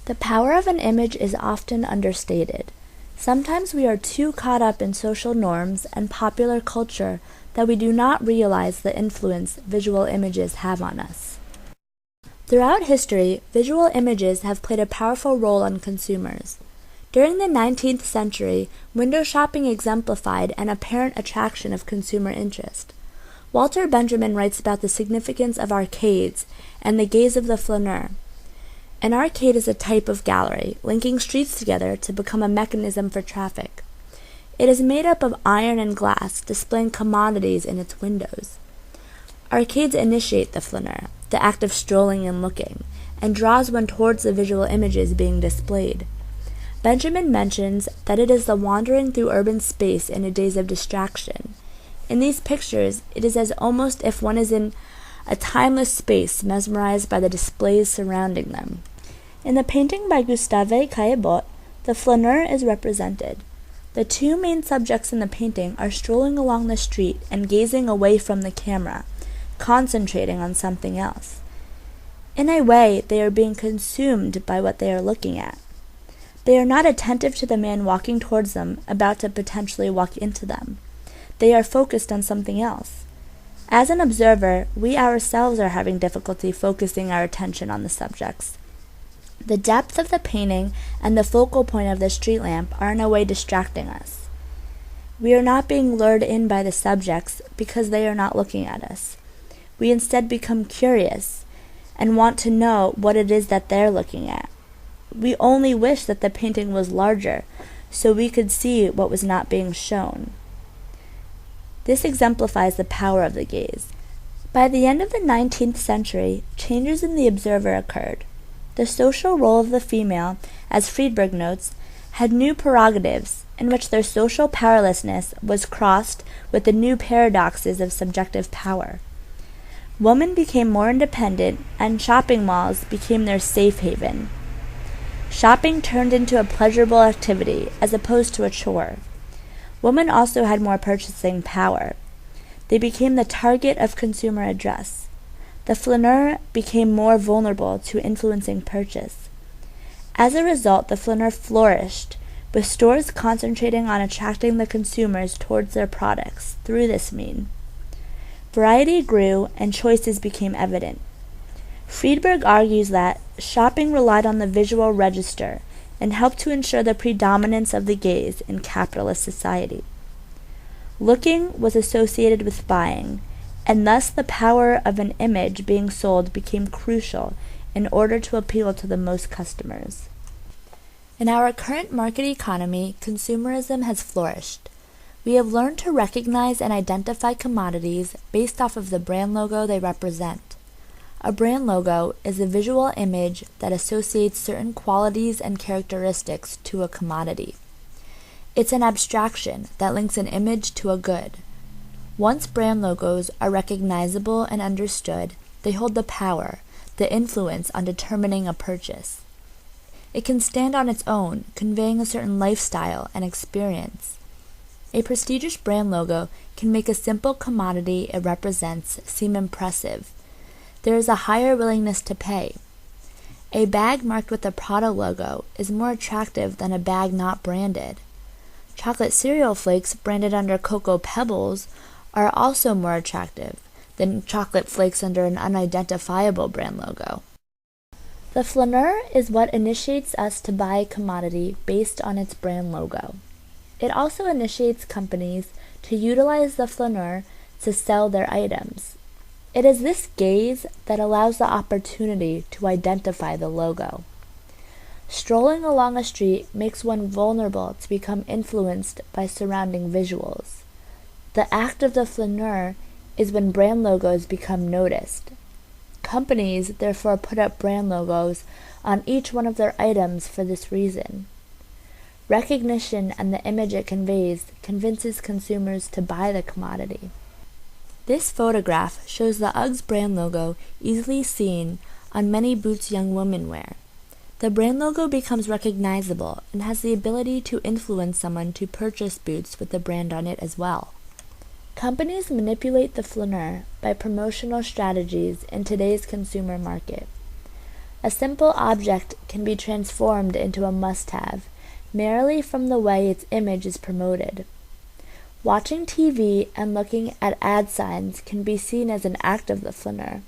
The power of an image is often understated. Sometimes we are too caught up in social norms and popular culture that we do not realize the influence visual images have on us. Throughout history, visual images have played a powerful role on consumers. During the 19th century, window shopping exemplified an apparent attraction of consumer interest. Walter Benjamin writes about the significance of arcades and the gaze of the flaneur. An arcade is a type of gallery, linking streets together to become a mechanism for traffic. It is made up of iron and glass, displaying commodities in its windows. Arcades initiate the flaneur, the act of strolling and looking, and draws one towards the visual images being displayed. Benjamin mentions that it is the wandering through urban space in a daze of distraction. In these pictures, it is as almost if one is in a timeless space, mesmerized by the displays surrounding them. In the painting by Gustave Caillebotte, the flaneur is represented. The two main subjects in the painting are strolling along the street and gazing away from the camera, concentrating on something else. In a way, they are being consumed by what they are looking at. They are not attentive to the man walking towards them, about to potentially walk into them. They are focused on something else. As an observer, we ourselves are having difficulty focusing our attention on the subjects. The depth of the painting and the focal point of the street lamp are in a way distracting us. We are not being lured in by the subjects because they are not looking at us. We instead become curious and want to know what it is that they're looking at. We only wish that the painting was larger so we could see what was not being shown. This exemplifies the power of the gaze. By the end of the 19th century, changes in the observer occurred. The social role of the female, as Friedberg notes, had new prerogatives in which their social powerlessness was crossed with the new paradoxes of subjective power. Women became more independent, and shopping malls became their safe haven. Shopping turned into a pleasurable activity as opposed to a chore. Women also had more purchasing power. They became the target of consumer address. The flaneur became more vulnerable to influencing purchase. As a result, the flaneur flourished, with stores concentrating on attracting the consumers towards their products through this means. Variety grew and choices became evident. Friedberg argues that shopping relied on the visual register and helped to ensure the predominance of the gaze in capitalist society. Looking was associated with buying, and thus the power of an image being sold became crucial in order to appeal to the most customers. In our current market economy, consumerism has flourished. We have learned to recognize and identify commodities based off of the brand logo they represent. A brand logo is a visual image that associates certain qualities and characteristics to a commodity. It's an abstraction that links an image to a good. Once brand logos are recognizable and understood, they hold the power, the influence on determining a purchase. It can stand on its own, conveying a certain lifestyle and experience. A prestigious brand logo can make a simple commodity it represents seem impressive. There is a higher willingness to pay. A bag marked with the Prada logo is more attractive than a bag not branded. Chocolate cereal flakes branded under Cocoa Pebbles are also more attractive than chocolate flakes under an unidentifiable brand logo. The flaneur is what initiates us to buy a commodity based on its brand logo. It also initiates companies to utilize the flaneur to sell their items. It is this gaze that allows the opportunity to identify the logo. Strolling along a street makes one vulnerable to become influenced by surrounding visuals. The act of the flaneur is when brand logos become noticed. Companies therefore put up brand logos on each one of their items for this reason. Recognition and the image it conveys convinces consumers to buy the commodity. This photograph shows the UGG's brand logo easily seen on many boots young women wear. The brand logo becomes recognizable and has the ability to influence someone to purchase boots with the brand on it as well. Companies manipulate the flaneur by promotional strategies in today's consumer market. A simple object can be transformed into a must-have, merely from the way its image is promoted. Watching TV and looking at ad signs can be seen as an act of the flaneur.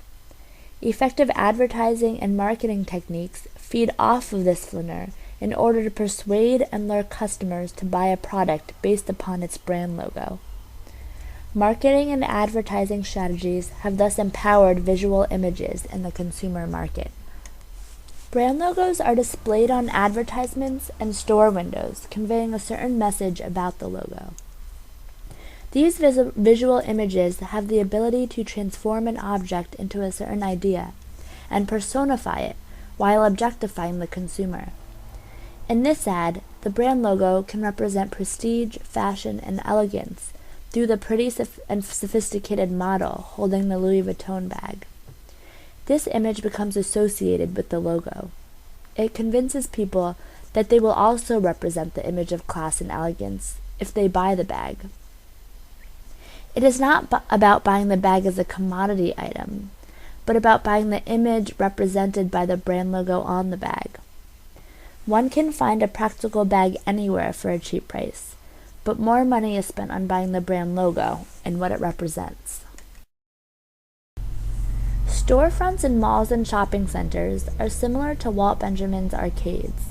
Effective advertising and marketing techniques feed off of this flaneur in order to persuade and lure customers to buy a product based upon its brand logo. Marketing and advertising strategies have thus empowered visual images in the consumer market. Brand logos are displayed on advertisements and store windows, conveying a certain message about the logo. These visual images have the ability to transform an object into a certain idea and personify it while objectifying the consumer. In this ad, the brand logo can represent prestige, fashion, and elegance through the pretty and sophisticated model holding the Louis Vuitton bag. This image becomes associated with the logo. It convinces people that they will also represent the image of class and elegance if they buy the bag. It is not about buying the bag as a commodity item, but about buying the image represented by the brand logo on the bag. One can find a practical bag anywhere for a cheap price, but more money is spent on buying the brand logo and what it represents. Storefronts in malls and shopping centers are similar to Walt Benjamin's arcades.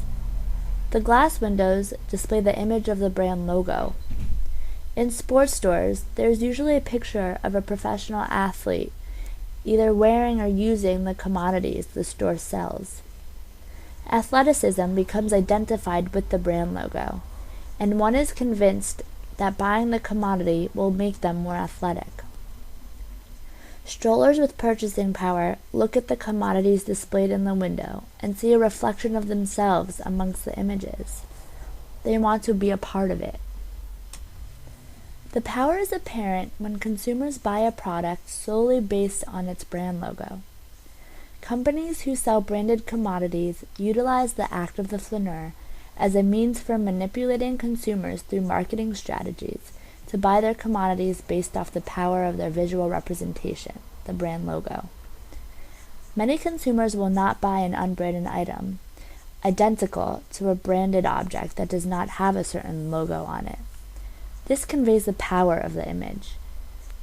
The glass windows display the image of the brand logo. In sports stores, there is usually a picture of a professional athlete either wearing or using the commodities the store sells. Athleticism becomes identified with the brand logo, and one is convinced that buying the commodity will make them more athletic. Strollers with purchasing power look at the commodities displayed in the window and see a reflection of themselves amongst the images. They want to be a part of it. The power is apparent when consumers buy a product solely based on its brand logo. Companies who sell branded commodities utilize the act of the flaneur as a means for manipulating consumers through marketing strategies to buy their commodities based off the power of their visual representation, the brand logo. Many consumers will not buy an unbranded item, identical to a branded object that does not have a certain logo on it. This conveys the power of the image.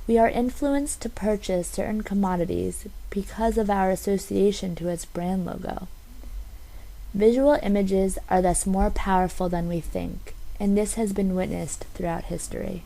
We are influenced to purchase certain commodities because of our association to its brand logo. Visual images are thus more powerful than we think, and this has been witnessed throughout history.